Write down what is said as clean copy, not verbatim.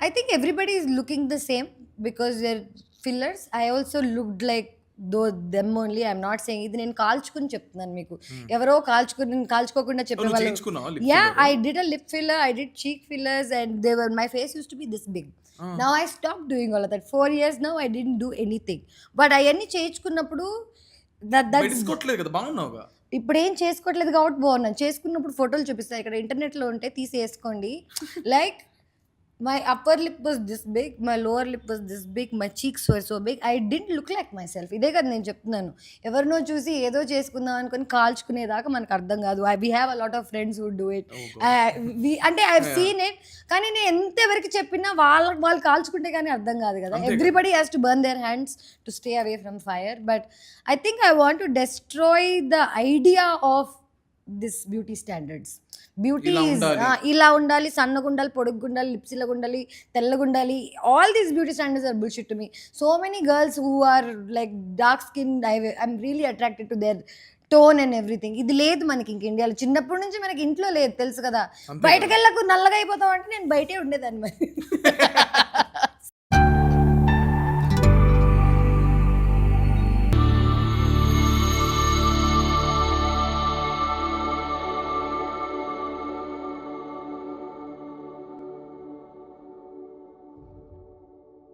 I think everybody is looking the same because they're fillers. I also looked like though them only. I'm not saying ఇది నేను కాల్చుకుని చెప్తున్నాను మీకు. ఎవరో కాల్చుకోకుండా నువ్వు చెప్పేవాళ్ళు. చేయించుకున్నావా lip Yeah, filler? I did a lip filler, I did cheek fillers, and my face used to be this big. Now I stopped doing all of that. 4 years now I didn't do anything. But అవన్నీ చేయించుకున్నప్పుడు that's మెడిసుకోవట్లేదు కదా, బాగున్నావుగా. ఇప్పుడు ఏం చేసుకోవట్లేదు కాబట్టి బాగున్నాను. చేసుకున్నప్పుడు ఫోటోలు చూపిస్తాయి, ఇక్కడ ఇంటర్నెట్లో ఉంటే తీసి వేసుకోండి. Like my upper lip was this big, my lower lip was this big, my cheeks were so big. I didn't look like myself. ఇదే కదా నేను చెప్తున్నాను. ఎవరినో చూసి ఏదో చేసుకుందాం అనుకొని కాల్చుకునేదాకా మనకు అర్థం కాదు. We have a lot of friends who do it. అంటే ఐ హావ్ సీన్ ఇట్. కానీ నేను ఎంతవరకు చెప్పినా వాళ్ళు కాల్చుకుంటే కానీ అర్థం కాదు కదా. Everybody has to burn their hands to stay away from fire. But I think I want to destroy the idea of this beauty standards. Beauty ఇలా ఉండాలి, సన్నగుండాలి, పొడుగ్గుండాలి, లిప్స్ ఇలా ఉండాలి, తెల్లగుండాలి. All these beauty standards are bullshit to me. So many girls who are like dark skinned, I'm really attracted to their tone and everything. ఇది లేదు మనకి ఇంక ఇండియాలో. చిన్నప్పటి నుంచి మనకి ఇంట్లో లేదు, తెలుసు కదా. బయటకు వెళ్ళకు నల్లగా అయిపోతావు అంటే నేను బయటే ఉండేదాన్ని మరి.